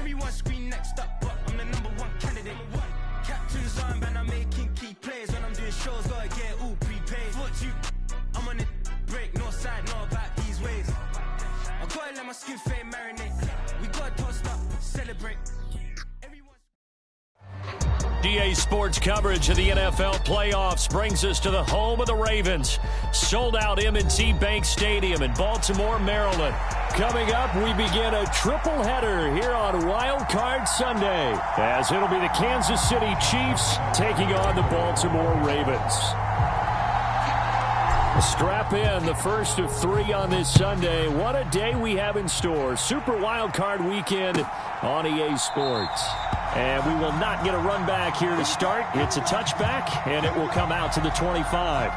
Everyone scream next up, but I'm the #1 candidate. Captain's armband, I'm making key plays. When I'm doing shows, gotta get it all prepaid. Fuck you, I'm on it break, no side, no about these ways. I gotta let my skin fade marinate. We gotta toast up, celebrate. GA Sports coverage of the NFL playoffs brings us to the home of the Ravens. Sold out M&T Bank Stadium in Baltimore, Maryland. Coming up, we begin a triple header here on Wild Card Sunday, as it'll be the Kansas City Chiefs taking on the Baltimore Ravens. Strap in, the first of 3 on this Sunday. What a day we have in store. Super Wild Card Weekend on EA Sports. And we will not get a run back here to start. It's a touchback, and it will come out to the 25.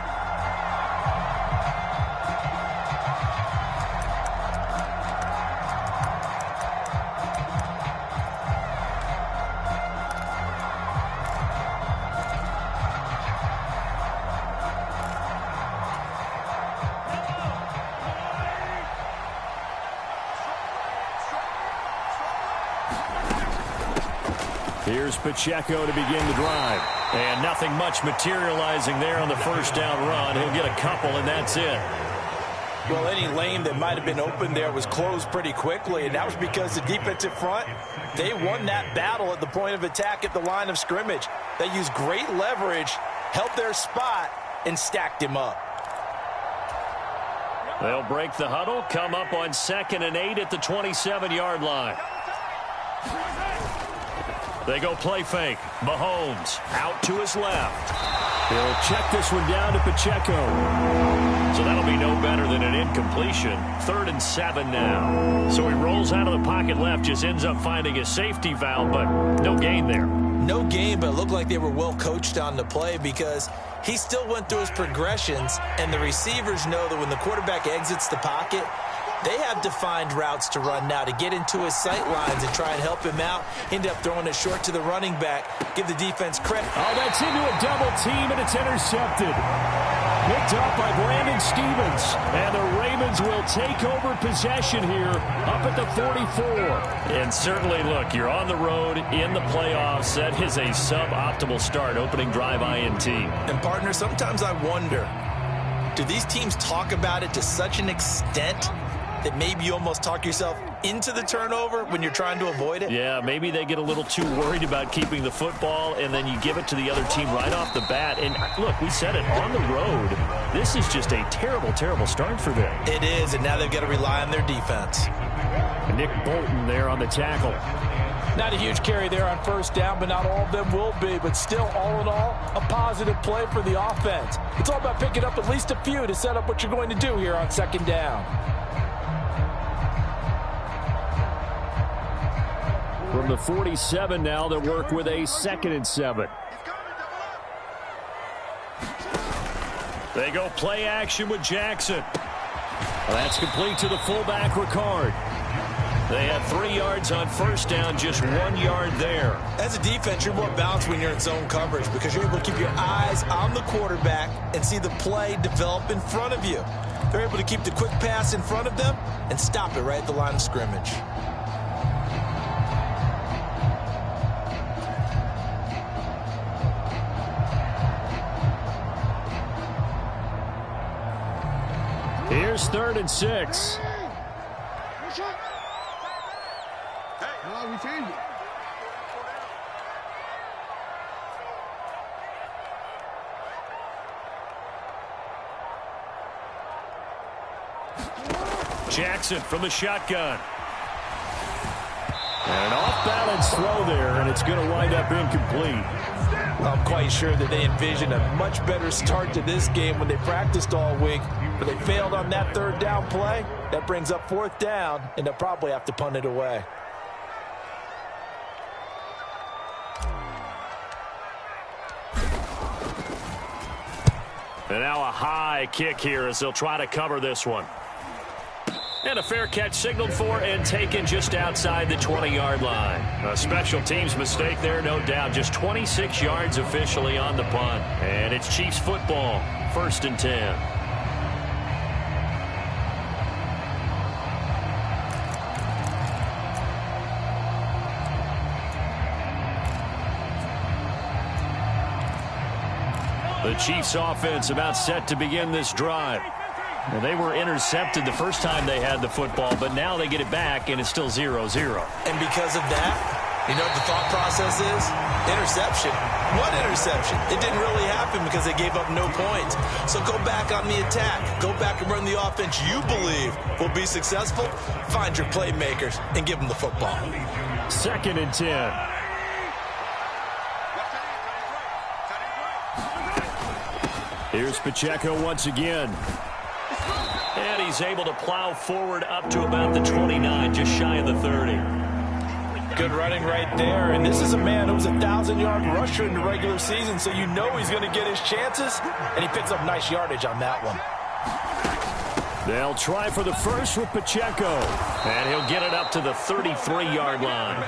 Here's Pacheco to begin the drive. And nothing much materializing there on the first down run. He'll get a couple, and that's it. Well, any lane that might have been open there was closed pretty quickly, and that was because the defensive front, they won that battle at the point of attack at the line of scrimmage. They used great leverage, held their spot, and stacked him up. They'll break the huddle, come up on 2nd and 8 at the 27-yard line. They go play fake. Mahomes out to his left. He'll check this one down to Pacheco. So that'll be no better than an incompletion. 3rd and 7 now. So he rolls out of the pocket left, just ends up finding a safety valve, but no gain there. No gain, but it looked like they were well coached on the play because he still went through his progressions, and the receivers know that when the quarterback exits the pocket, they have defined routes to run now to get into his sight lines and try and help him out. End up throwing it short to the running back. Give the defense credit. Oh, that's into a double team, and it's intercepted. Picked up by Brandon Stevens. And the Ravens will take over possession here up at the 44. And certainly, look, you're on the road in the playoffs. That is a suboptimal start, opening drive INT. And, partner, sometimes I wonder, do these teams talk about it to such an extent that maybe you almost talk yourself into the turnover when you're trying to avoid it? Yeah, maybe they get a little too worried about keeping the football, and then you give it to the other team right off the bat. And, look, we said it, on the road, this is just a terrible, terrible start for them. It is, and now they've got to rely on their defense. Nick Bolton there on the tackle. Not a huge carry there on first down, but not all of them will be. But still, all in all, a positive play for the offense. It's all about picking up at least a few to set up what you're going to do here on 2nd down. From the 47 now, they'll work with a 2nd and 7. They go play action with Jackson. Well, that's complete to the fullback, Ricard. They have 3 yards on first down, just 1 yard there. As a defense, you're more balanced when you're in zone coverage because you're able to keep your eyes on the quarterback and see the play develop in front of you. They're able to keep the quick pass in front of them and stop it right at the line of scrimmage. Here's 3rd and 6. Jackson from the shotgun. And an off-balance throw there, and it's going to wind up incomplete. I'm quite sure that they envisioned a much better start to this game when they practiced all week, but they failed on that 3rd down play. That brings up 4th down, and they'll probably have to punt it away. And now a high kick here as they'll try to cover this one. And a fair catch signaled for and taken just outside the 20-yard line. A special teams mistake there, no doubt. Just 26 yards officially on the punt. And it's Chiefs football, 1st and 10. The Chiefs offense about set to begin this drive. Well, they were intercepted the first time they had the football, but now they get it back, and it's still 0-0. And because of that, you know what the thought process is? Interception. What interception? It didn't really happen because they gave up no points. So go back on the attack. Go back and run the offense you believe will be successful. Find your playmakers and give them the football. 2nd and 10. Here's Pacheco once again. And he's able to plow forward up to about the 29, just shy of the 30. Good running right there. And this is a man who was a 1,000-yard rusher in the regular season, so you know he's going to get his chances. And he picks up nice yardage on that one. They'll try for the first with Pacheco. And he'll get it up to the 33-yard line.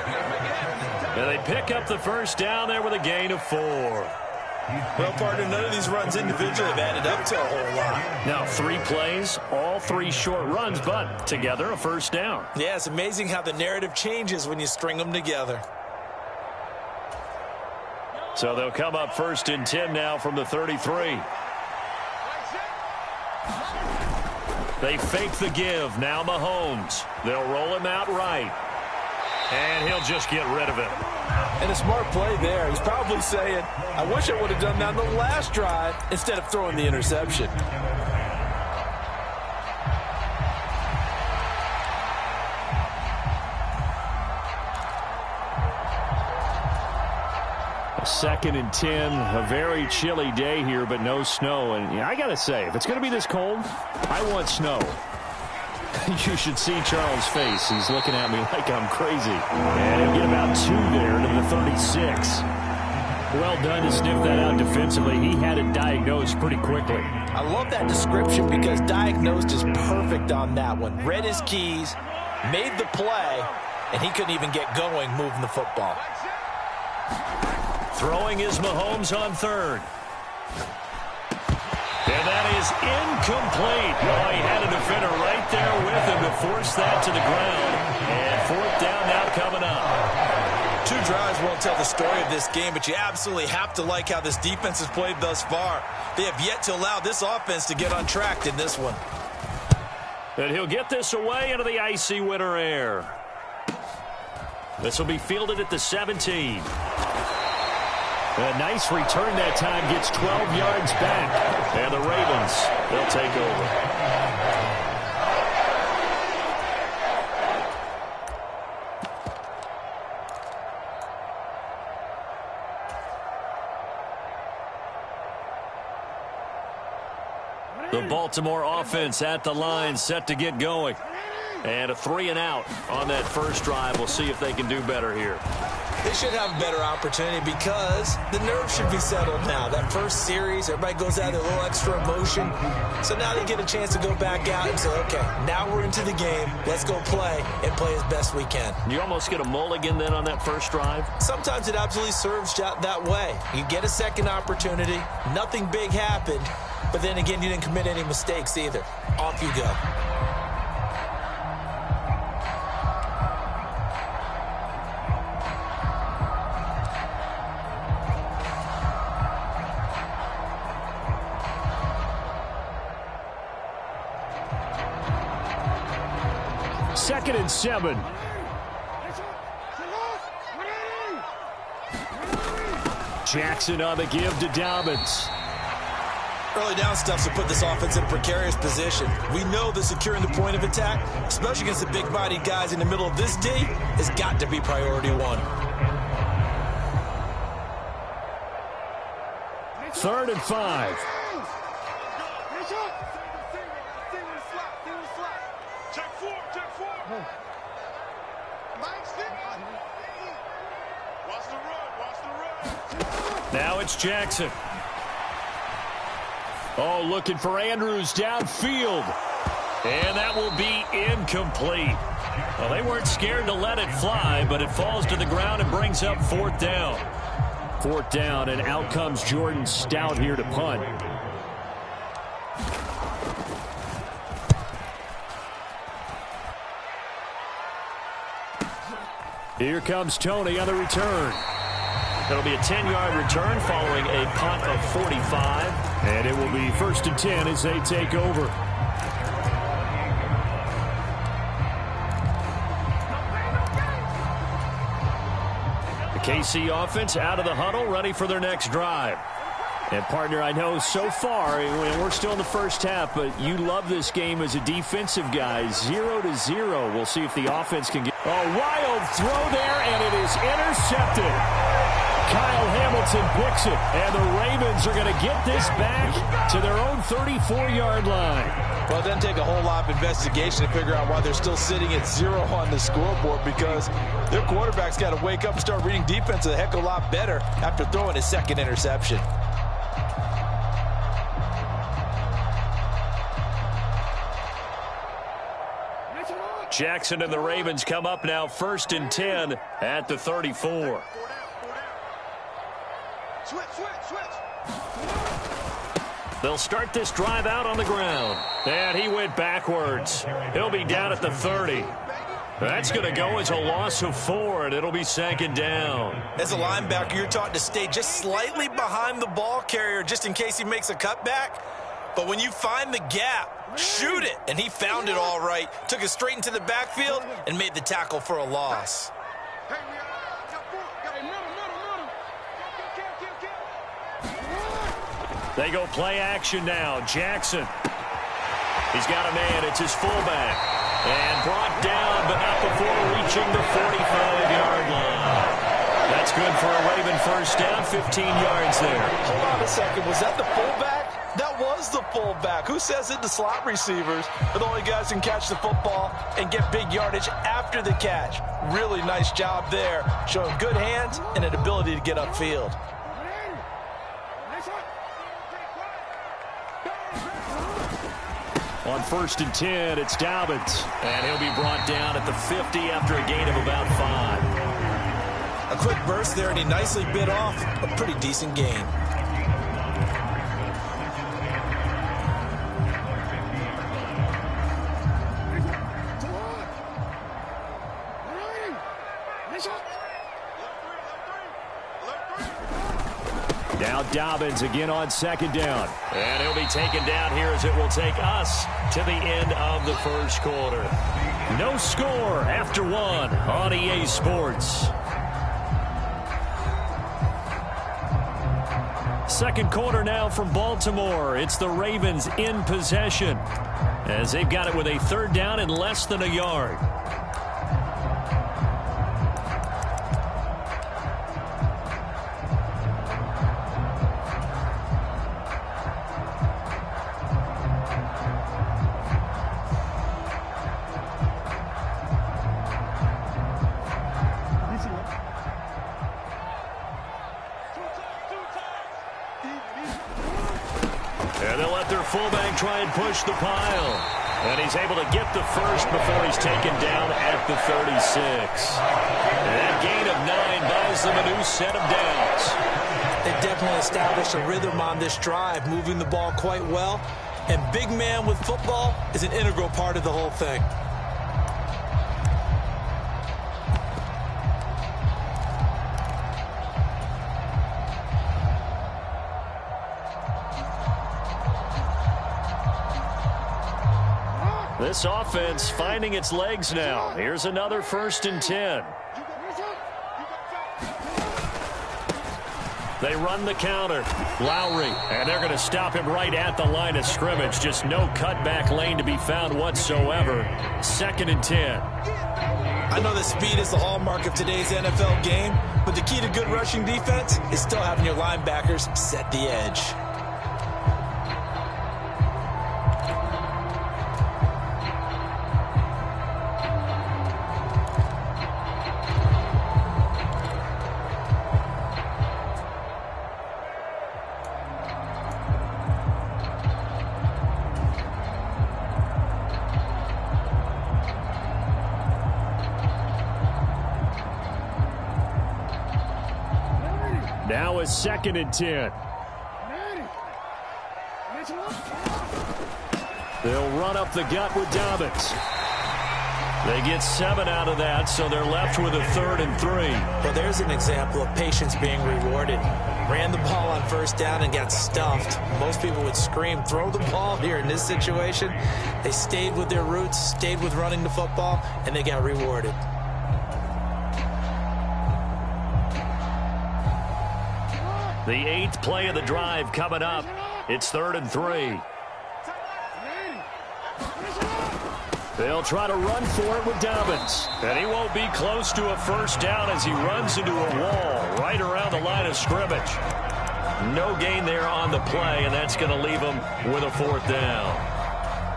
And they pick up the first down there with a gain of 4. Well, partner, none of these runs individually have added up to a whole lot. Now 3 plays, all 3 short runs, but together a first down. Yeah, it's amazing how the narrative changes when you string them together. So they'll come up 1st and 10 now from the 33. They fake the give. Now Mahomes. They'll roll him out right. And he'll just get rid of it. And a smart play there. He's probably saying, I wish I would have done that on the last drive instead of throwing the interception. A 2nd and 10, a very chilly day here, but no snow. And I got to say, if it's going to be this cold, I want snow. You should see Charles' face. He's looking at me like I'm crazy. And he'll get about 2 there to the 36. Well done to sniff that out defensively. He had it diagnosed pretty quickly. I love that description because diagnosed is perfect on that one. Read his keys, made the play, and he couldn't even get going moving the football. Throwing is Mahomes on 3rd. And that is incomplete. Oh, he had a defender right there with him to force that to the ground. And 4th down now coming up. 2 drives won't tell the story of this game, but you absolutely have to like how this defense has played thus far. They have yet to allow this offense to get on track in this one. And he'll get this away into the icy winter air. This will be fielded at the 17. A nice return that time, gets 12 yards back. And the Ravens, they'll take over. The Baltimore offense at the line, set to get going. And a 3-and-out on that first drive. We'll see if they can do better here. They should have a better opportunity because the nerves should be settled now. That first series, everybody goes out with a little extra emotion. So now they get a chance to go back out and say, okay, now we're into the game. Let's go play and play as best we can. You almost get a mulligan then on that first drive? Sometimes it absolutely serves that way. You get a second opportunity. Nothing big happened. But then again, you didn't commit any mistakes either. Off you go. Second and 7. Jackson on the give to Dobbins. Early down stuff to put this offense in a precarious position. We know that securing the point of attack, especially against the big-bodied guys in the middle of this D, has got to be priority 1. 3rd and 5. Now it's Jackson. Oh, looking for Andrews downfield. And that will be incomplete. Well, they weren't scared to let it fly, but it falls to the ground and brings up 4th down. 4th down, and out comes Jordan Stout here to punt. Here comes Tony on the return. It'll be a 10-yard return following a punt of 45. And it will be 1st and 10 as they take over. The KC offense out of the huddle, ready for their next drive. And, partner, I know so far, we're still in the first half, but you love this game as a defensive guy. 0-0. We'll see if the offense can get a wild throw there, and it is intercepted. Kyle Hamilton picks it, and the Ravens are going to get this back to their own 34-yard line. Well, it doesn't take a whole lot of investigation to figure out why they're still sitting at 0 on the scoreboard, because their quarterback's got to wake up and start reading defense a heck of a lot better after throwing his second interception. Jackson and the Ravens come up now 1st and 10 at the 34. They'll start this drive out on the ground. And he went backwards. He'll be down at the 30. That's going to go as a loss of 4, and it'll be 2nd down. As a linebacker, you're taught to stay just slightly behind the ball carrier just in case he makes a cutback. But when you find the gap, shoot it. And he found it all right. Took it straight into the backfield and made the tackle for a loss. They go play action now. Jackson. He's got a man. It's his fullback. And brought down, but not before reaching the 45-yard line. That's good for a Raven first down. 15 yards there. Hold on a second. Was that the fullback? That was the fullback. Who says it? The slot receivers are the only guys who can catch the football and get big yardage after the catch. Really nice job there, showing good hands and an ability to get upfield. On 1st and 10, it's Dobbins. And he'll be brought down at the 50 after a gain of about 5. A quick burst there, and he nicely bit off a pretty decent gain. Now Dobbins again on 2nd down. And he'll be taken down here as it will take us to the end of the first quarter. No score after 1 on EA Sports. Second quarter now from Baltimore. It's the Ravens in possession as they've got it with a 3rd down and less than a yard. And they'll let their fullback try and push the pile. And he's able to get the first before he's taken down at the 36. And that gain of 9 buys them a new set of downs. They definitely established a rhythm on this drive, moving the ball quite well. And big man with football is an integral part of the whole thing. This offense finding its legs now. Here's another 1st and 10. They run the counter. Lowry, and they're going to stop him right at the line of scrimmage. Just no cutback lane to be found whatsoever. 2nd and 10. I know that speed is the hallmark of today's NFL game, but the key to good rushing defense is still having your linebackers set the edge. Now a 2nd and 10. They'll run up the gut with Dobbins. They get 7 out of that, so they're left with a 3rd and 3. Well, there's an example of patience being rewarded. Ran the ball on first down and got stuffed. Most people would scream, throw the ball here. In this situation, they stayed with their roots, stayed with running the football, and they got rewarded. The 8th play of the drive coming up. It's 3rd and 3. They'll try to run for it with Dobbins. And he won't be close to a first down as he runs into a wall right around the line of scrimmage. No gain there on the play, and that's going to leave him with a 4th down.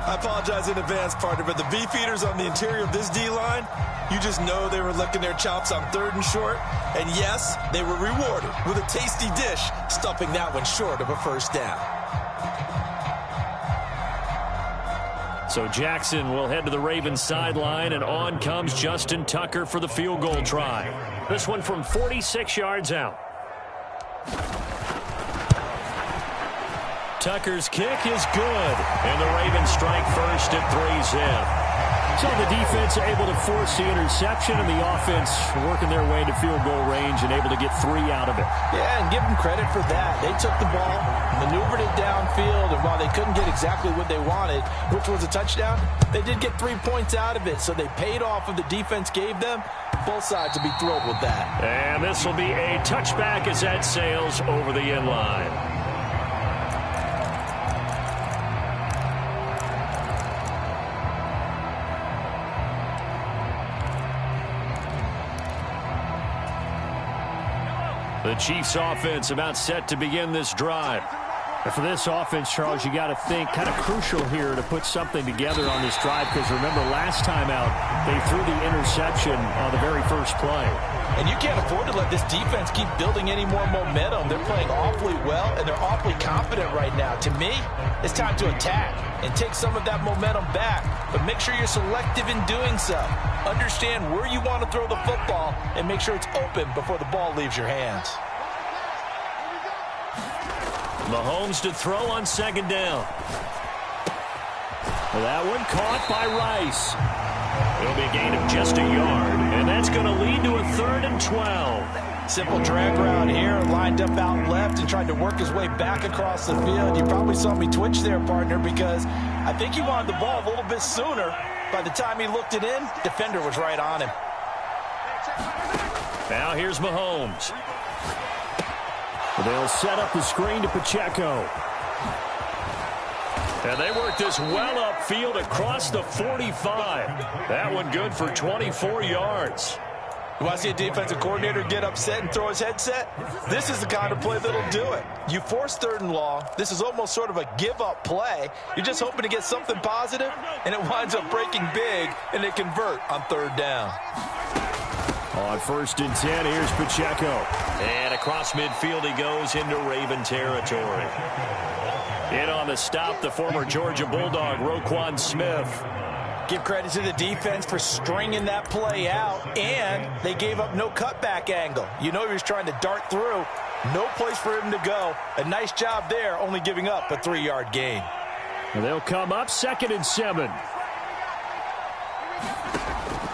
I apologize in advance, partner, but the beefeaters on the interior of this D-line, you just know they were licking their chops on 3rd and short. And yes, they were rewarded with a tasty dish, stuffing that one short of a first down. So Jackson will head to the Ravens sideline, and on comes Justin Tucker for the field goal try. This one from 46 yards out. Tucker's kick is good, and the Ravens strike first at 3-zip. So the defense able to force the interception, and the offense working their way to field goal range and able to get 3 out of it. Yeah, and give them credit for that. They took the ball, maneuvered it downfield, and while they couldn't get exactly what they wanted, which was a touchdown, they did get 3 points out of it, so they paid off what the defense gave them. Both sides will be thrilled with that. And this will be a touchback as that sails over the end line. The Chiefs offense about set to begin this drive. And for this offense, Charles, you got to think kind of crucial here to put something together on this drive, because remember last time out they threw the interception on the very first play. And you can't afford to let this defense keep building any more momentum. They're playing awfully well, and they're awfully confident right now. To me, it's time to attack and take some of that momentum back, but make sure you're selective in doing so. Understand where you want to throw the football and make sure it's open before the ball leaves your hands. Mahomes to throw on 2nd down. That one caught by Rice. It'll be a gain of just a yard, and that's going to lead to a 3rd and 12. Simple drag route here, lined up out left and tried to work his way back across the field. You probably saw me twitch there, partner, because I think he wanted the ball a little bit sooner. By the time he looked it in, defender was right on him. Now here's Mahomes. They'll set up the screen to Pacheco. And they work this well upfield across the 45. That one good for 24 yards. You want to see a defensive coordinator get upset and throw his headset? This is the kind of play that'll do it. You force 3rd and long. This is almost sort of a give-up play. You're just hoping to get something positive, and it winds up breaking big, and they convert on 3rd down. On 1st and 10, here's Pacheco. And across midfield he goes into Raven territory. In on the stop, the former Georgia Bulldog, Roquan Smith. Give credit to the defense for stringing that play out, and they gave up no cutback angle. You know he was trying to dart through. No place for him to go. A nice job there, only giving up a 3-yard gain. And they'll come up 2nd and 7.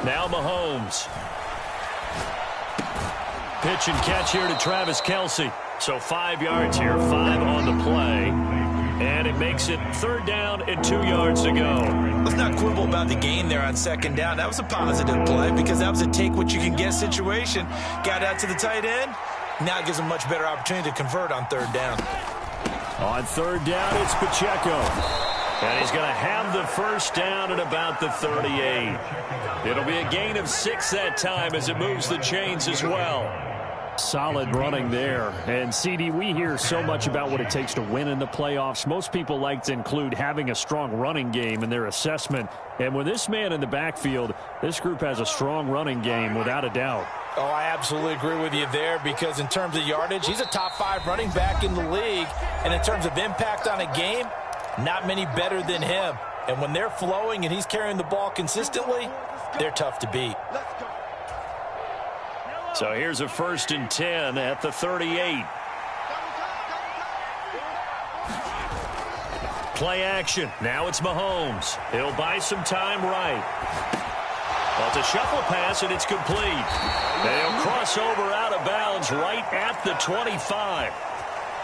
Now Mahomes. Pitch and catch here to Travis Kelce. So 5 yards here, 5 on the play. And it makes it 3rd down and 2 yards to go. Let's not quibble about the gain there on 2nd down. That was a positive play because that was a take-what-you-can-get situation. Got out to the tight end. Now it gives him a much better opportunity to convert on 3rd down. On 3rd down, it's Pacheco. And he's going to have the first down at about the 38. It'll be a gain of 6 that time as it moves the chains as well. Solid running there. And, CD, we hear so much about what it takes to win in the playoffs. Most people like to include having a strong running game in their assessment. And with this man in the backfield, this group has a strong running game without a doubt. Oh, I absolutely agree with you there because in terms of yardage, he's a top 5 running back in the league. And in terms of impact on a game, not many better than him. And when they're flowing and he's carrying the ball consistently, they're tough to beat. So here's a 1st and 10 at the 38. Play action. Now it's Mahomes. He'll buy some time right. Well, it's a shuffle pass, and it's complete. They'll cross over out of bounds right at the 25.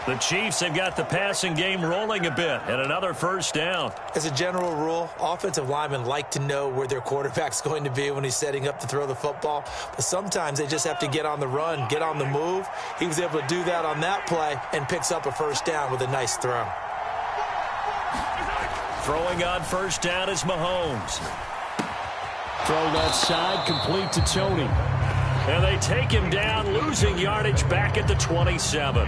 The Chiefs have got the passing game rolling a bit, and another first down. As a general rule, offensive linemen like to know where their quarterback's going to be when he's setting up to throw the football. But sometimes they just have to get on the run, get on the move. He was able to do that on that play and picks up a first down with a nice throw. Throwing on first down is Mahomes. Throw left side, complete to Tony. And they take him down, losing yardage back at the 27.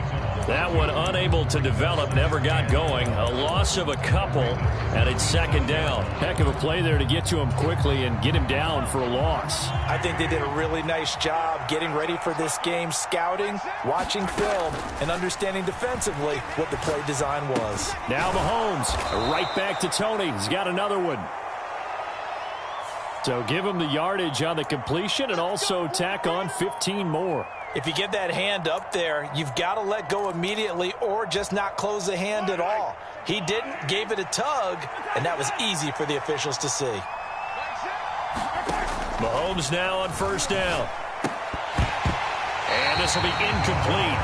That one unable to develop, never got going. A loss of a couple, and it's second down. Heck of a play there to get to him quickly and get him down for a loss. I think they did a really nice job getting ready for this game, scouting, watching film, and understanding defensively what the play design was. Now Mahomes, right back to Tony. He's got another one. So give him the yardage on the completion and also tack on 15 more. If you get that hand up there, you've got to let go immediately or just not close the hand at all. He didn't, gave it a tug, and that was easy for the officials to see. Mahomes now on first down. And this will be incomplete.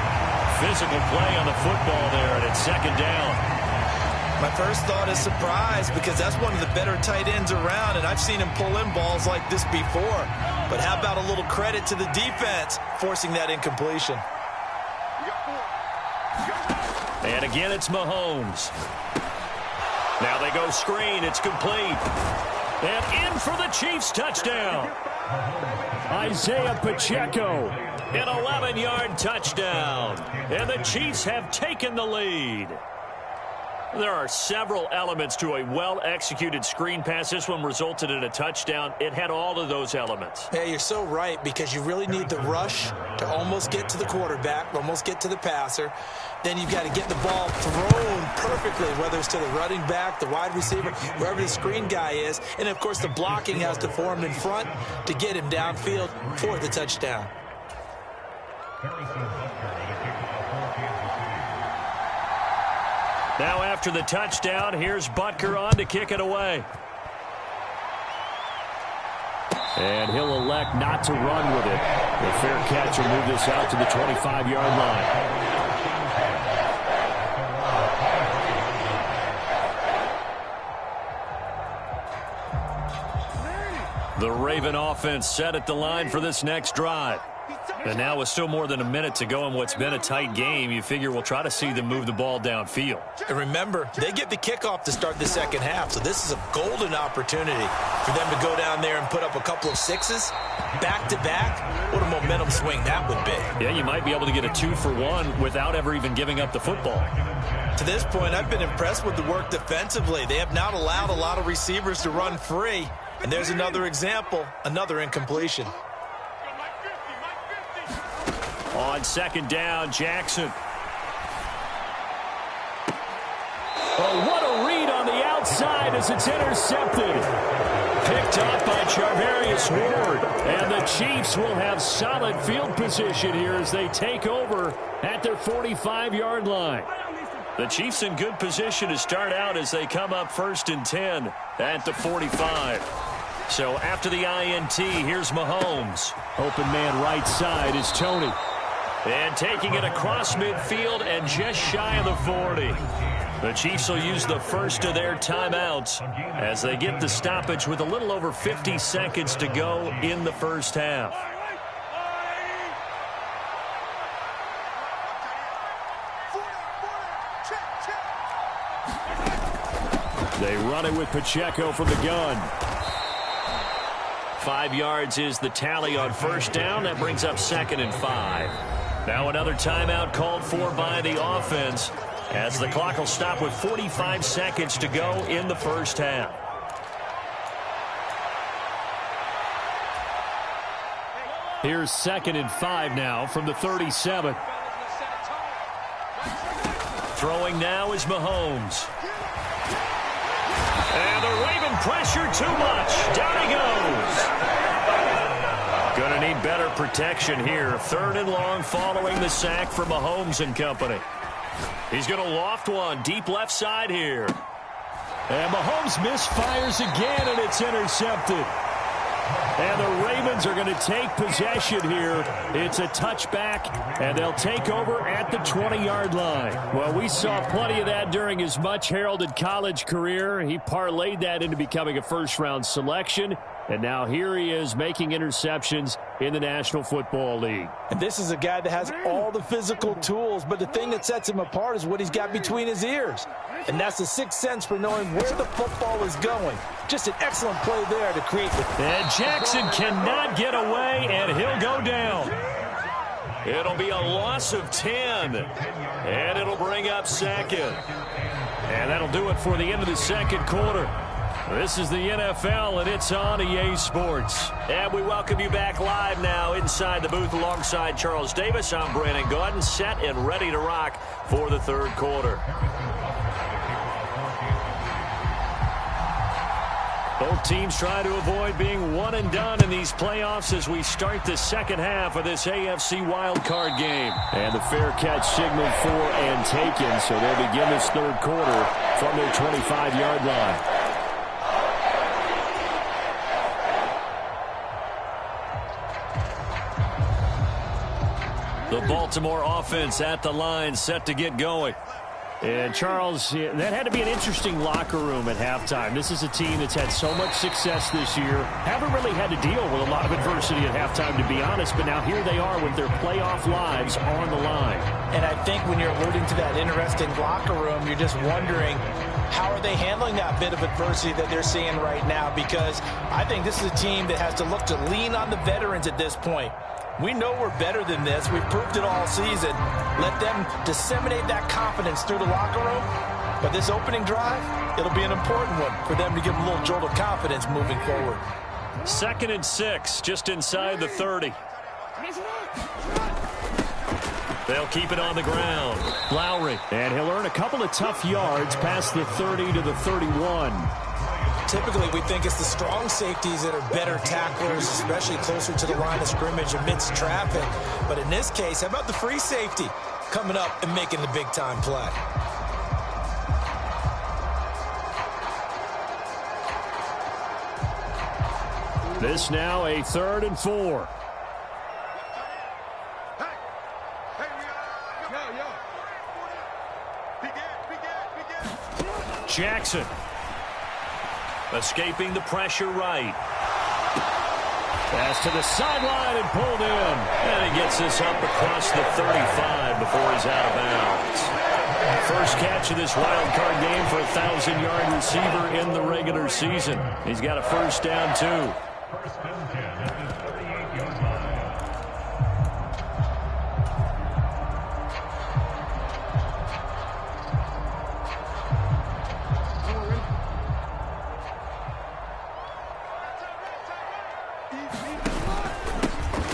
Physical play on the football there, and it's second down. My first thought is surprise because that's one of the better tight ends around, and I've seen him pull in balls like this before. But how about a little credit to the defense forcing that incompletion? And again, it's Mahomes. Now they go screen. It's complete. And in for the Chiefs touchdown. Isaiah Pacheco. An 11-yard touchdown. And the Chiefs have taken the lead. There are several elements to a well-executed screen pass. This one resulted in a touchdown. It had all of those elements. Yeah, you're so right because you really need the rush to almost get to the quarterback, almost get to the passer. Then you've got to get the ball thrown perfectly, whether it's to the running back, the wide receiver, wherever the screen guy is. And, of course, the blocking has to form in front to get him downfield for the touchdown. Now after the touchdown, here's Butker on to kick it away. And he'll elect not to run with it. The fair catch will move this out to the 25-yard line. The Raven offense set at the line for this next drive. And now with still more than a minute to go in what's been a tight game, you figure we'll try to see them move the ball downfield. And remember, they get the kickoff to start the second half, so this is a golden opportunity for them to go down there and put up a couple of sixes back-to-back. What a momentum swing that would be. Yeah, you might be able to get a 2-for-1 without ever even giving up the football. To this point, I've been impressed with the work defensively. They have not allowed a lot of receivers to run free. And there's another example, another incompletion. On second down, Jackson. Oh, what a read on the outside as it's intercepted. Picked up by Charvarius Ward. And the Chiefs will have solid field position here as they take over at their 45-yard line. The Chiefs in good position to start out as they come up 1st and 10 at the 45. So after the INT, here's Mahomes. Open man right side is Tony. And taking it across midfield and just shy of the 40. The Chiefs will use the first of their timeouts as they get the stoppage with a little over 50 seconds to go in the first half. They run it with Pacheco from the gun. 5 yards is the tally on first down. That brings up 2nd and 5. Now another timeout called for by the offense as the clock will stop with 45 seconds to go in the first half. Here's 2nd and 5 now from the 37. Throwing now is Mahomes. And the Raven pressure too much. Down he goes. Going to need better protection here. 3rd and long following the sack from Mahomes and company. He's going to loft one deep left side here. And Mahomes misfires again, and it's intercepted. And the Ravens are going to take possession here. It's a touchback, and they'll take over at the 20-yard line. Well, we saw plenty of that during his much-heralded college career. He parlayed that into becoming a first-round selection, and now here he is making interceptions in the National Football League. And this is a guy that has all the physical tools, but the thing that sets him apart is what he's got between his ears. And that's the sixth sense for knowing where the football is going. Just an excellent play there to create the... And Jackson cannot get away, and he'll go down. It'll be a loss of 10, and it'll bring up second. And that'll do it for the end of the second quarter. This is the NFL, and it's on EA Sports. And we welcome you back live now inside the booth alongside Charles Davis. I'm Brandon Gaudin, set and ready to rock for the third quarter. Both teams try to avoid being one and done in these playoffs as we start the second half of this AFC wildcard game. And the fair catch signaled for and taken, so they'll begin this third quarter from their 25-yard line. The Baltimore offense at the line, set to get going. And, Charles, that had to be an interesting locker room at halftime. This is a team that's had so much success this year. Haven't really had to deal with a lot of adversity at halftime, to be honest. But now here they are with their playoff lives on the line. And I think when you're alluding to that interesting locker room, you're just wondering, how are they handling that bit of adversity that they're seeing right now? Because I think this is a team that has to look to lean on the veterans at this point. We know we're better than this. We've proved it all season. Let them disseminate that confidence through the locker room. But this opening drive, it'll be an important one for them to give them a little jolt of confidence moving forward. 2nd and 6, just inside the 30. They'll keep it on the ground. Lowry. And he'll earn a couple of tough yards past the 30 to the 31. Typically, we think it's the strong safeties that are better tacklers, especially closer to the line of scrimmage amidst traffic. But in this case, how about the free safety coming up and making the big-time play? This now a 3rd and 4. Jackson. Escaping the pressure right. Pass to the sideline and pulled in. And he gets this up across the 35 before he's out of bounds. First catch of this wild card game for a 1,000-yard receiver in the regular season. He's got a first down, too.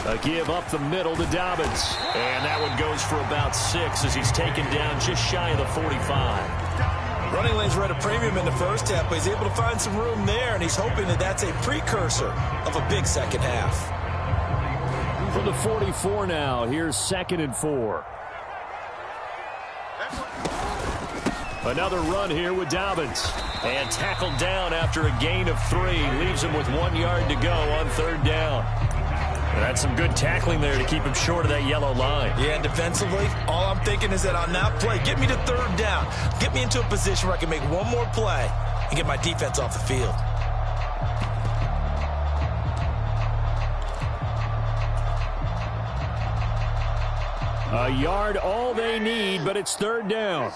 A give up the middle to Dobbins. And that one goes for about 6 as he's taken down just shy of the 45. Running lanes were at a premium in the first half, but he's able to find some room there, and he's hoping that that's a precursor of a big second half. From the 44 now, here's 2nd and 4. Another run here with Dobbins. And tackled down after a gain of 3. Leaves him with 1 yard to go on 3rd down. That's some good tackling there to keep him short of that yellow line. Yeah, and defensively, all I'm thinking is that on that play, get me to 3rd down. Get me into a position where I can make one more play and get my defense off the field. A yard all they need, but it's 3rd down.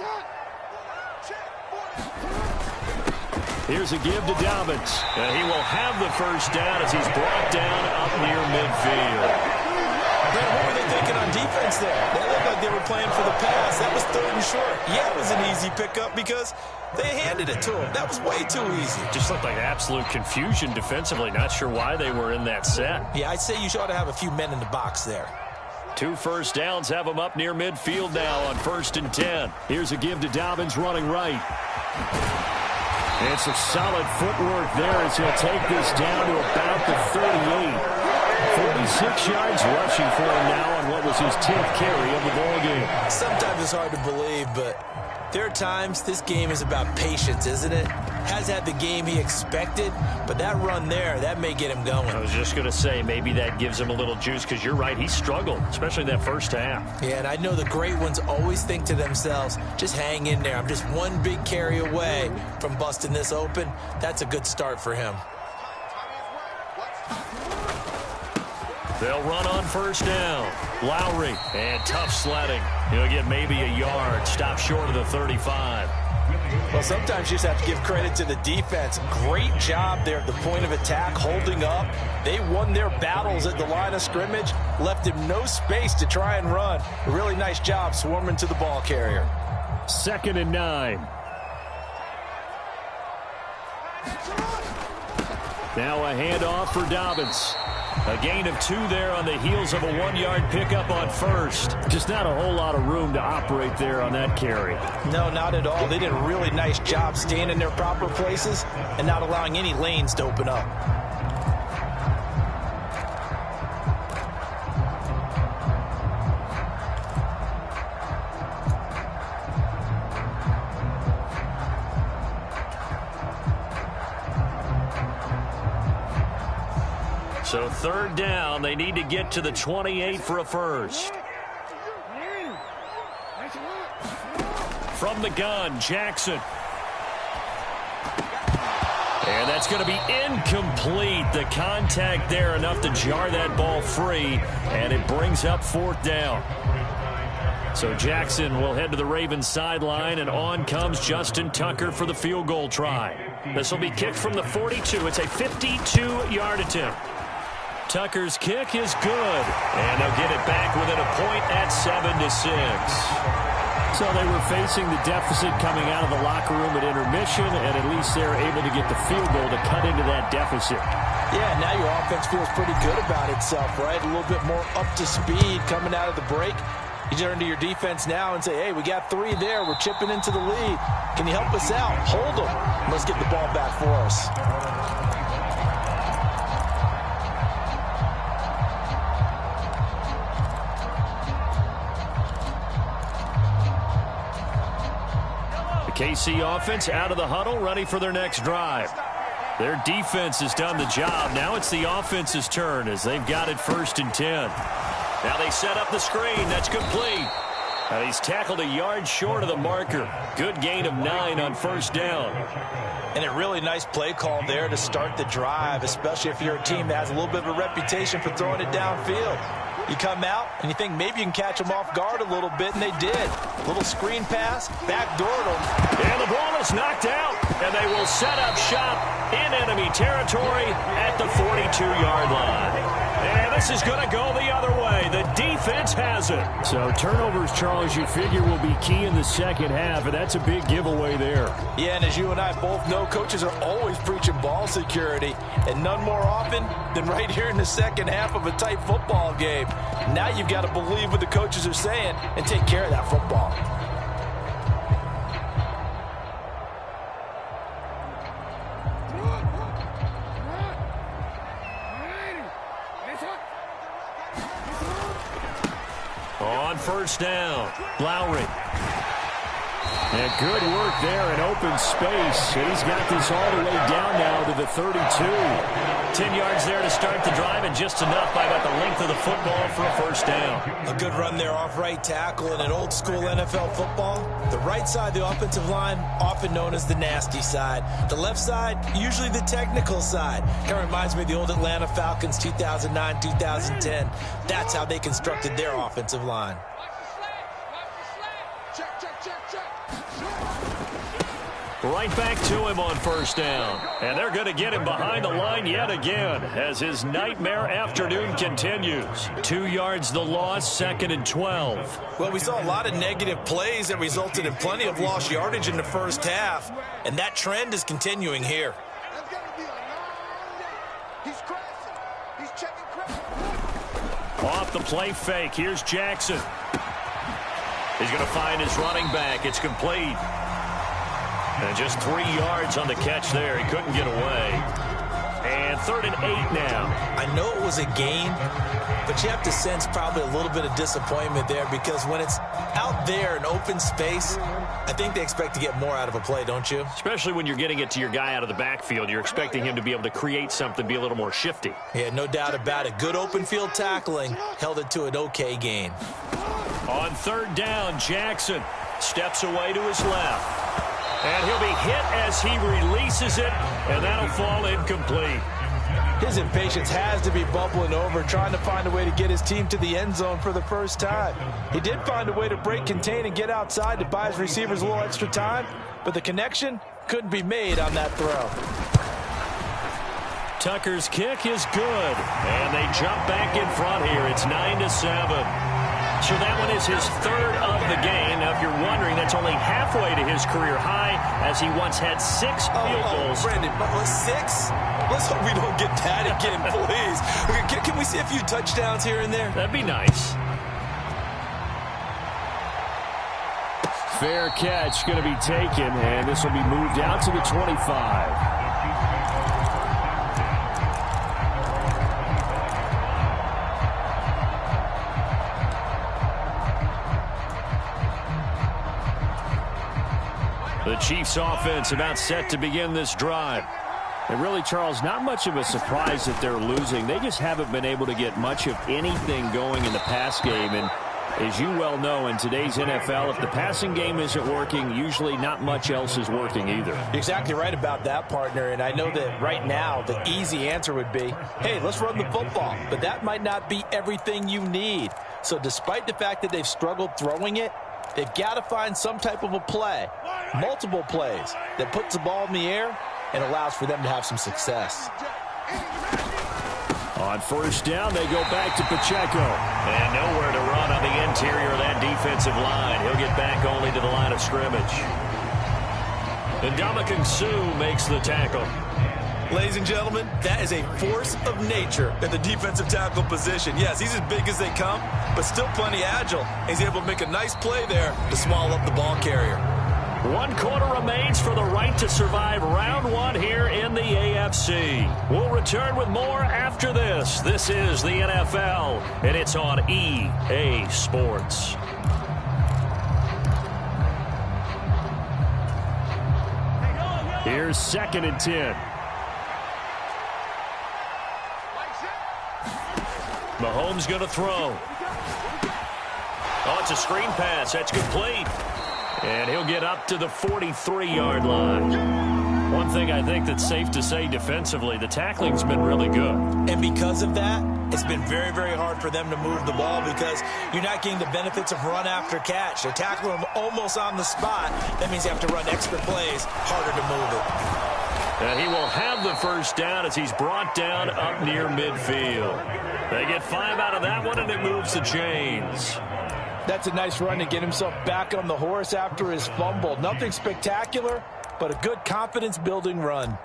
Here's a give to Dobbins. And he will have the first down as he's brought down up near midfield. Brad, what were they thinking on defense there? They looked like they were playing for the pass. That was 3rd and short. Yeah, it was an easy pickup because they handed it to him. That was way too easy. Just looked like absolute confusion defensively. Not sure why they were in that set. Yeah, I'd say you ought to have a few men in the box there. 2 first downs have him up near midfield now on 1st and 10. Here's a give to Dobbins running right. And some solid footwork there as he'll take this down to about the 38. 46 yards rushing for him now on what was his 10th carry of the ball game. Sometimes it's hard to believe, but There are times this game is about patience, isn't it? Has had the game he expected, but that run there, that may get him going. I was just going to say, maybe that gives him a little juice, because you're right, he struggled, especially in that first half. Yeah, and I know the great ones always think to themselves, just hang in there. I'm just one big carry away from busting this open. That's a good start for him. They'll run on first down. Lowry, and tough sledding. He'll get maybe a yard, stop short of the 35. Well, sometimes you just have to give credit to the defense. Great job there at the point of attack, holding up. They won their battles at the line of scrimmage, left him no space to try and run. A really nice job swarming to the ball carrier. 2nd and 9. Now a handoff for Dobbins. A gain of 2 there on the heels of a 1-yard pickup on first. Just not a whole lot of room to operate there on that carry. No, not at all. They did a really nice job staying in their proper places and not allowing any lanes to open up. So 3rd down, they need to get to the 28 for a first. From the gun, Jackson. And that's going to be incomplete. The contact there enough to jar that ball free, and it brings up 4th down. So Jackson will head to the Ravens sideline, and on comes Justin Tucker for the field goal try. This will be kicked from the 42. It's a 52-yard attempt. Tucker's kick is good, and they'll get it back within a point at 7-6. So they were facing the deficit coming out of the locker room at intermission, and at least they're able to get the field goal to cut into that deficit. Yeah, now your offense feels pretty good about itself, right? A little bit more up to speed coming out of the break. You turn to your defense now and say, hey, we got 3 there. We're chipping into the lead. Can you help us out? Hold them. Let's get the ball back for us. KC offense out of the huddle, ready for their next drive. Their defense has done the job. Now it's the offense's turn as they've got it 1st and 10. Now they set up the screen. That's complete. He's tackled a yard short of the marker. Good gain of 9 on 1st down. And a really nice play call there to start the drive, especially if you're a team that has a little bit of a reputation for throwing it downfield. You come out and you think maybe you can catch them off guard a little bit, and they did. Little screen pass, backdoored them. And the ball is knocked out, and they will set up shop in enemy territory at the 42-yard line. And this is going to go the other way. The defense has it. So turnovers, Charles, you figure will be key in the second half, and that's a big giveaway there. Yeah, and as you and I both know, coaches are always preaching ball security, and none more often than right here in the second half of a tight football game. Now you've got to believe what the coaches are saying and take care of that football. On 1st down, Lowry. And good work there in open space. He's got this all the way down now to the 32. 10 yards there to start the drive, and just enough by about the length of the football for a 1st down. A good run there off right tackle in an old school NFL football. The right side of the offensive line, often known as the nasty side. The left side, usually the technical side. Kind of reminds me of the old Atlanta Falcons 2009, 2010. That's how they constructed their offensive line. Right back to him on 1st down. And they're going to get him behind the line yet again as his nightmare afternoon continues. 2 yards the loss, 2nd and 12. Well, we saw a lot of negative plays that resulted in plenty of lost yardage in the first half, and that trend is continuing here. Off the play fake, here's Jackson. He's going to find his running back. It's complete. And just 3 yards on the catch there. He couldn't get away. And 3rd and 8 now. I know it was a gain, but you have to sense probably a little bit of disappointment there, because when it's out there in open space, I think they expect to get more out of a play, don't you? Especially when you're getting it to your guy out of the backfield. You're expecting him to be able to create something, be a little more shifty. Yeah, no doubt about it. Good open field tackling. Held it to an okay gain. On third down, Jackson steps away to his left. And he'll be hit as he releases it, and that'll fall incomplete. His impatience has to be bubbling over, trying to find a way to get his team to the end zone for the first time. He did find a way to break contain and get outside to buy his receivers a little extra time, but the connection couldn't be made on that throw. Tucker's kick is good, and they jump back in front here. It's 9-7. So that one is his third of the game. Now, if you're wondering, that's only halfway to his career high, as he once had 6 field goals. Brandon, but 6? Let's hope we don't get that again, please. Can we see a few touchdowns here and there? That'd be nice. Fair catch going to be taken, and this will be moved out to the 25. The Chiefs offense about set to begin this drive. And really, Charles, not much of a surprise that they're losing. They just haven't been able to get much of anything going in the pass game. And as you well know, in today's NFL, if the passing game isn't working, usually not much else is working either. You're exactly right about that, partner. And I know that right now the easy answer would be, hey, let's run the football. But that might not be everything you need. So despite the fact that they've struggled throwing it, they've got to find some type of a play, multiple plays, that puts the ball in the air and allows for them to have some success. On first down, they go back to Pacheco. And nowhere to run on the interior of that defensive line. He'll get back only to the line of scrimmage. And Ndamukong Suh makes the tackle. Ladies and gentlemen, that is a force of nature at the defensive tackle position. Yes, he's as big as they come, but still plenty agile. He's able to make a nice play there to swallow up the ball carrier. 1 quarter remains for the right to survive round 1 here in the AFC. We'll return with more after this. This is the NFL, and it's on EA Sports. Here's 2nd and 10. Mahomes going to throw. Oh, it's a screen pass. That's complete. And he'll get up to the 43-yard line. One thing I think that's safe to say defensively, the tackling's been really good. And because of that, it's been very, very hard for them to move the ball because you're not getting the benefits of run after catch. They're tackling them almost on the spot. That means you have to run extra plays, harder to move it. And he will have the first down as he's brought down up near midfield. They get 5 out of that one, and it moves the chains. That's a nice run to get himself back on the horse after his fumble. Nothing spectacular, but a good confidence-building run.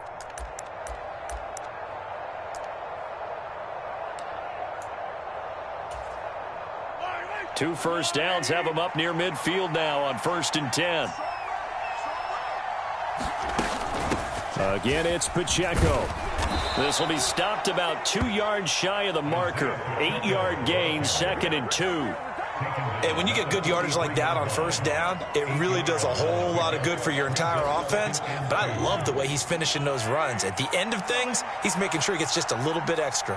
Two first downs have him up near midfield now on 1st and 10. Again, it's Pacheco. This will be stopped about 2 yards shy of the marker. 8-yard gain, 2nd and 2. And when you get good yardage like that on first down, it really does a whole lot of good for your entire offense. But I love the way he's finishing those runs. At the end of things, he's making sure he gets just a little bit extra.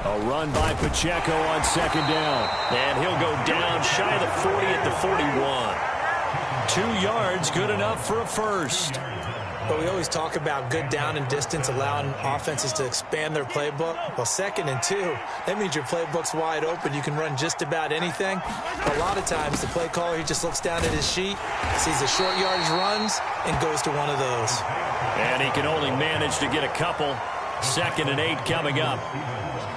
A run by Pacheco on 2nd down. And he'll go down shy of the 40 at the 41. 2 yards, good enough for a first. But we always talk about good down and distance, allowing offenses to expand their playbook. Well, 2nd and 2, that means your playbook's wide open. You can run just about anything. But a lot of times, the play caller, he just looks down at his sheet, sees the short yardage runs, and goes to one of those. And he can only manage to get a couple. 2nd and 8 coming up.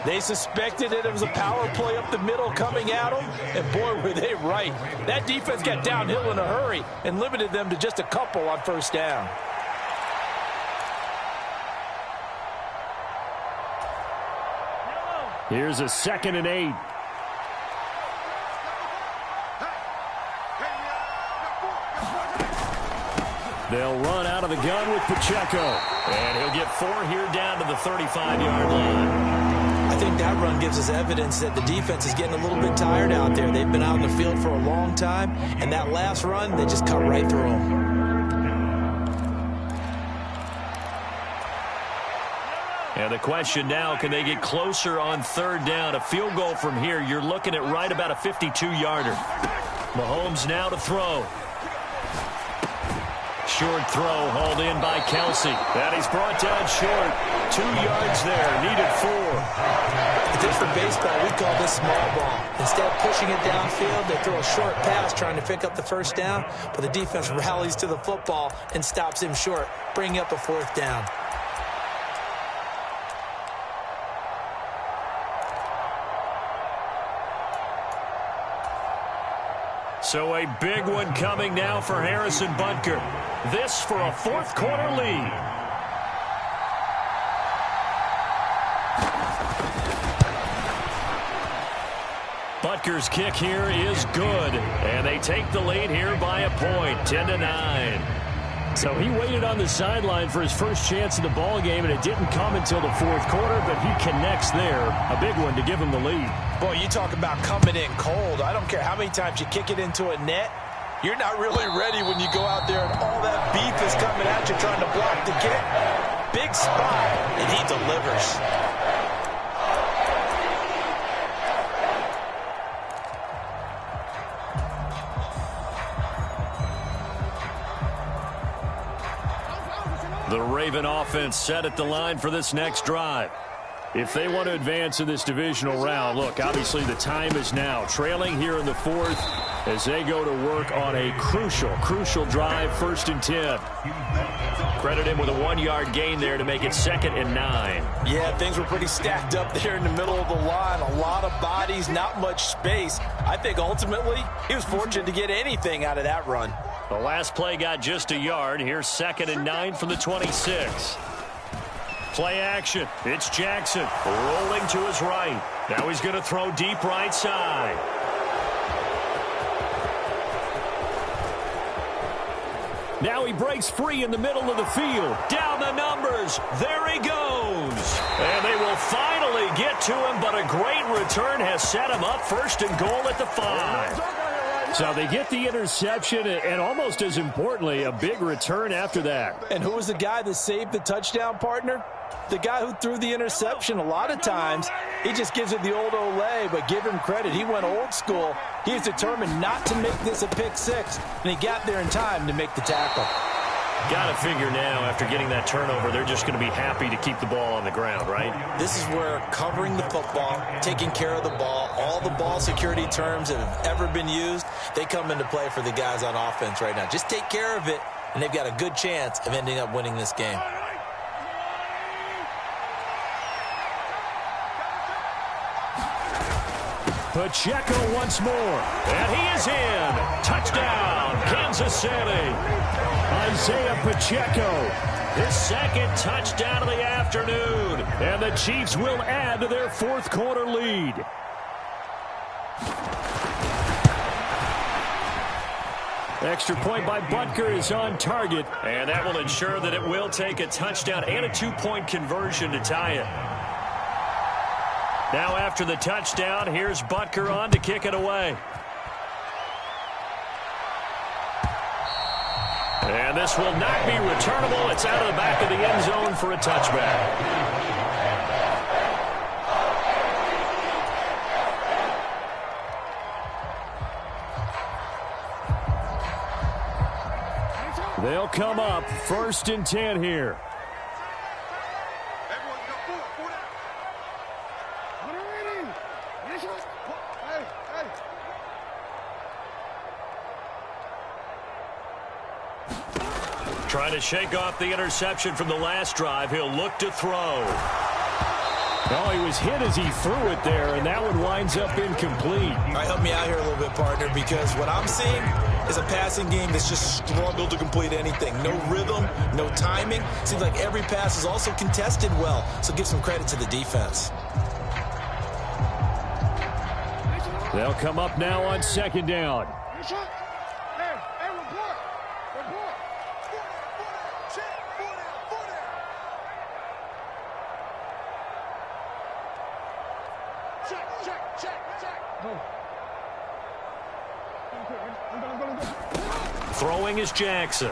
They suspected that it was a power play up the middle coming at them, and boy, were they right. That defense got downhill in a hurry and limited them to just a couple on first down. Here's a 2nd and 8. They'll run out of the gun with Pacheco. And he'll get 4 here down to the 35-yard line. I think that run gives us evidence that the defense is getting a little bit tired out there. They've been out in the field for a long time, and that last run, they just cut right through them. And the question now, can they get closer on third down? A field goal from here, you're looking at right about a 52-yarder. Mahomes now to throw. Short throw hauled in by Kelsey. And he's brought down short. 2 yards there, needed 4. If this for baseball, we call this small ball. Instead of pushing it downfield, they throw a short pass trying to pick up the first down, but the defense rallies to the football and stops him short, bringing up a 4th down. So a big one coming now for Harrison Butker. This for a 4th quarter lead. Butker's kick here is good. And they take the lead here by a point, 10-9. So he waited on the sideline for his first chance in the ball game, and it didn't come until the 4th quarter, but he connects there. A big one to give him the lead. Boy, you talk about coming in cold. I don't care how many times you kick it into a net. You're not really ready when you go out there and all that beef is coming at you trying to block the kick. Big spot, and he delivers. The Raven offense set at the line for this next drive. If they want to advance in this divisional round, look, obviously the time is now. Trailing here in the 4th as they go to work on a crucial drive, 1st and 10. Credit him with a 1-yard gain there to make it 2nd and 9. Yeah, things were pretty stacked up there in the middle of the line. A lot of bodies, not much space. I think ultimately he was fortunate to get anything out of that run. The last play got just a yard. Here's 2nd and 9 from the 26. Play action. It's Jackson rolling to his right. Now he's going to throw deep right side. Now he breaks free in the middle of the field. Down the numbers. There he goes. And they will finally get to him, but a great return has set him up 1st and goal at the 5. So they get the interception, and almost as importantly, a big return after that. And who was the guy that saved the touchdown, partner? The guy who threw the interception. A lot of times, he just gives it the old Olay, but give him credit. He went old school. He was determined not to make this a pick 6, and he got there in time to make the tackle. Got to figure now, after getting that turnover, they're just going to be happy to keep the ball on the ground, right? This is where covering the football, taking care of the ball, all the ball security terms that have ever been used, they come into play for the guys on offense right now. Just take care of it, and they've got a good chance of ending up winning this game. Pacheco once more, and he is in. Touchdown, Kansas City. Isaiah Pacheco, his 2nd touchdown of the afternoon, and the Chiefs will add to their 4th quarter lead. Extra point by Butker is on target, and that will ensure that it will take a touchdown and a 2-point conversion to tie it. Now after the touchdown, here's Butker on to kick it away. And this will not be returnable. It's out of the back of the end zone for a touchback. They'll come up 1st and 10 here. Trying to shake off the interception from the last drive. He'll look to throw. Oh, he was hit as he threw it there, and that one winds up incomplete. All right, help me out here a little bit, partner, because what I'm seeing is a passing game that's just struggled to complete anything. No rhythm, no timing. Seems like every pass is also contested well, so give some credit to the defense. They'll come up now on 2nd down. Throwing is Jackson.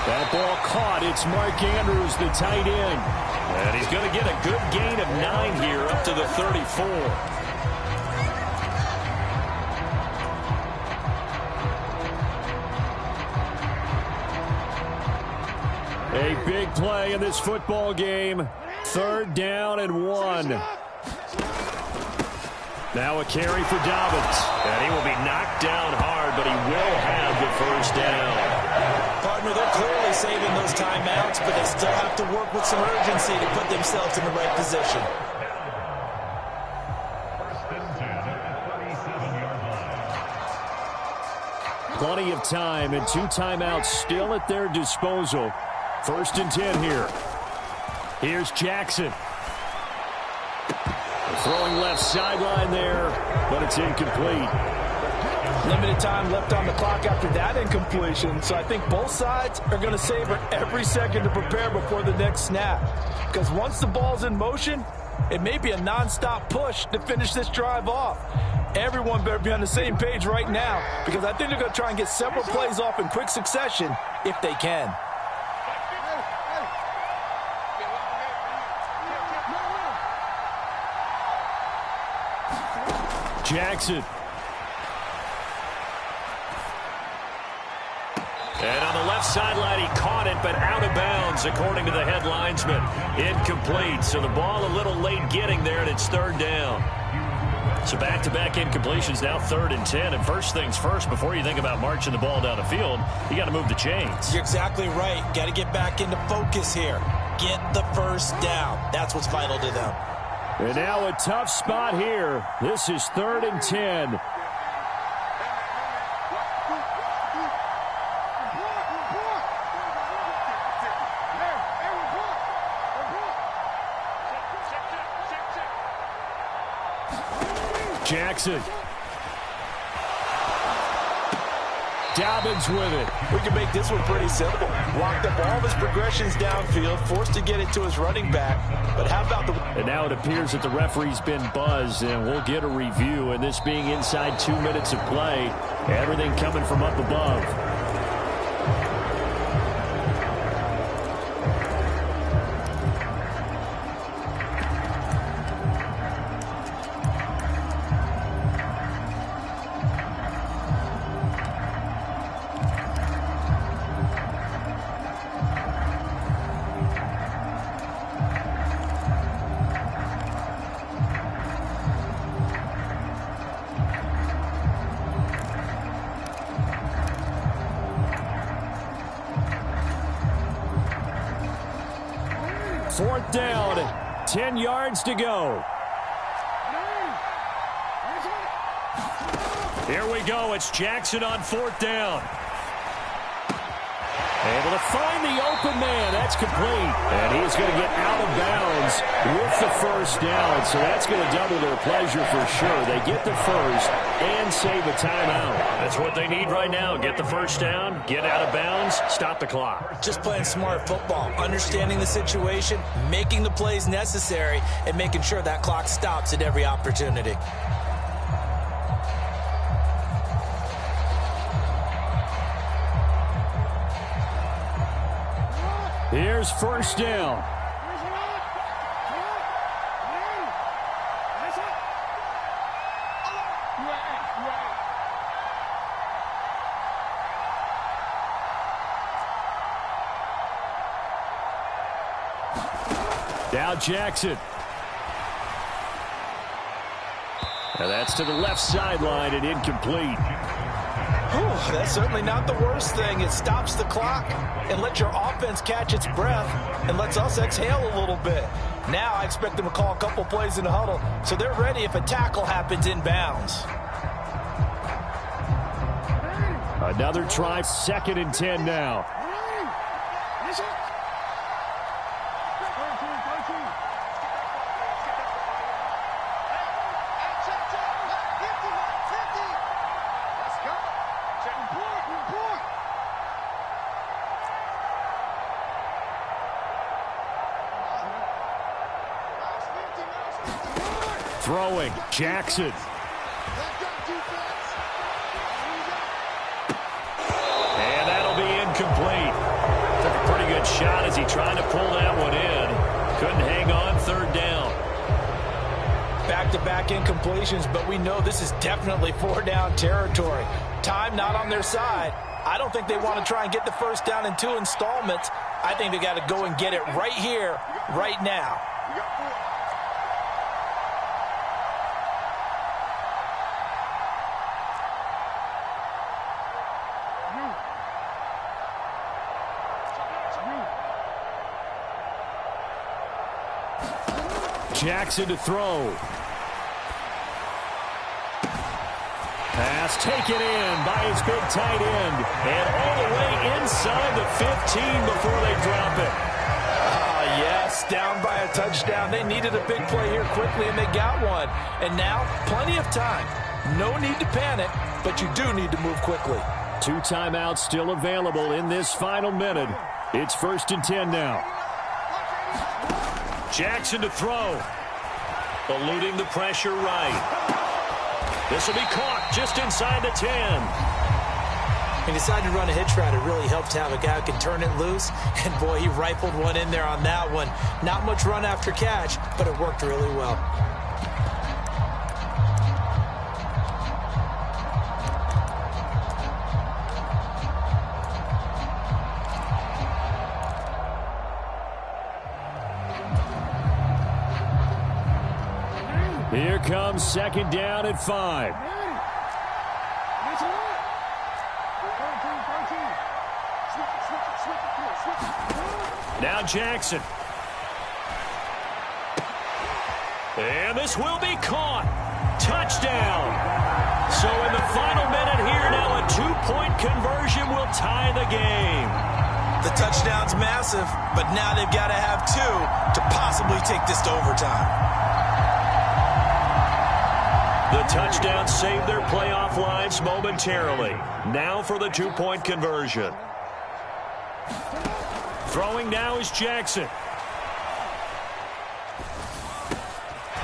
That ball caught. It's Mark Andrews, the tight end. And he's going to get a good gain of 9 here up to the 34. A big play in this football game. 3rd down and 1. Now a carry for Dobbins. And he will be knocked down hard, but he will have the 1st down. Partner, they're clearly saving those timeouts, but they still have to work with some urgency to put themselves in the right position. Plenty of time and 2 timeouts still at their disposal. 1st and 10 here. Here's Jackson. Throwing left sideline there, but it's incomplete. Limited time left on the clock after that incompletion, so I think both sides are going to savor every second to prepare before the next snap. Because once the ball's in motion, it may be a nonstop push to finish this drive off. Everyone better be on the same page right now, because I think they're going to try and get several plays off in quick succession if they can. Jackson. And on the left sideline, he caught it, but out of bounds, according to the head linesman. Incomplete. So the ball a little late getting there, and it's 3rd down. So back-to-back incompletions, now 3rd and 10. And first things first, before you think about marching the ball down the field, you got to move the chains. You're exactly right. Got to get back into focus here. Get the 1st down. That's what's vital to them. And now a tough spot here. This is 3rd and 10. Jackson. Dobbins with it. We can make this one pretty simple. Locked up all of his progressions downfield, forced to get it to his running back. But how about the... And now it appears that the referee's been buzzed, and we'll get a review. And this being inside 2 minutes of play, everything coming from up above. Fourth down, 10 yards to go. Here we go. It's Jackson on 4th down. Able to find the open man. That's complete. And he's going to get out of bounds with the 1st down. So that's going to double their pleasure for sure. They get the 1st and save a timeout. That's what they need right now. Get the 1st down, get out of bounds, stop the clock. Just playing smart football, understanding the situation, making the plays necessary, and making sure that clock stops at every opportunity. Here's 1st down. Now Jackson. Now that's to the left sideline and incomplete. Whew, that's certainly not the worst thing. It stops the clock and lets your offense catch its breath and lets us exhale a little bit. Now I expect them to call a couple plays in the huddle so they're ready if a tackle happens in bounds. Another try, 2nd and 10 now. Throwing, Jackson. And that'll be incomplete. Took a pretty good shot as he tried to pull that one in. Couldn't hang on, third down. Back-to-back incompletions, but we know this is definitely four-down territory. Time not on their side. I don't think they want to try and get the first down in 2 installments. I think they got to go and get it right here, right now. Jackson to throw. Pass taken in by his big tight end. And all the way inside the 15 before they drop it. Yes, down by a touchdown. They needed a big play here quickly, and they got one. And now, plenty of time. No need to panic, but you do need to move quickly. 2 timeouts still available in this final minute. It's 1st and 10 now. Jackson to throw. Eluding the pressure right. This will be caught just inside the 10. He decided to run a hitch route. It really helped to have a guy who can turn it loose. And, boy, he rifled one in there on that one. Not much run after catch, but it worked really well. Here comes 2nd down at 5. Now Jackson. And this will be caught. Touchdown. So in the final minute here, now a 2-point conversion will tie the game. The touchdown's massive, but now they've got to have 2 to possibly take this to overtime. The touchdown saved their playoff lives momentarily. Now for the 2-point conversion. Throwing now is Jackson.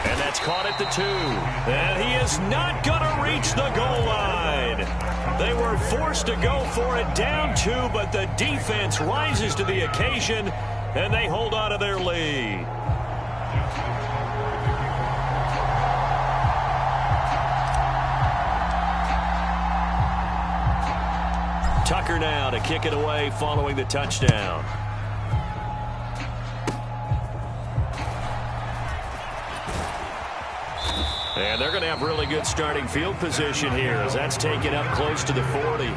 And that's caught at the 2. And he is not going to reach the goal line. They were forced to go for it down 2, but the defense rises to the occasion, and they hold on to their lead. Tucker now to kick it away following the touchdown. And they're going to have really good starting field position here as that's taken up close to the 40.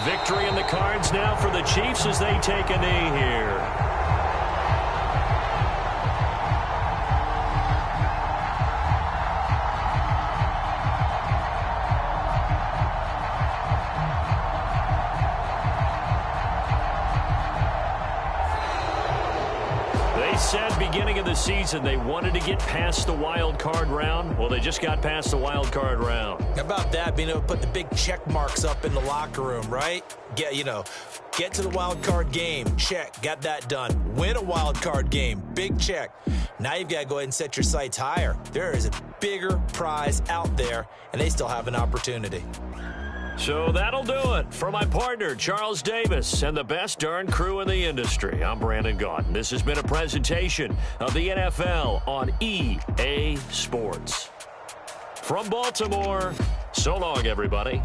Victory in the cards now for the Chiefs as they take a knee here. They said beginning of the season they wanted to get past the wild card round. Well, they just got past the wild card round. How about that, being able to put the big check marks up in the locker room, right? Get to the wild card game, check, got that done. Win a wild card game, big check. Now you've got to go ahead and set your sights higher. There is a bigger prize out there, and they still have an opportunity. So that'll do it for my partner, Charles Davis, and the best darn crew in the industry. I'm Brandon Gaudin. This has been a presentation of the NFL on EA Sports. From Baltimore, so long, everybody.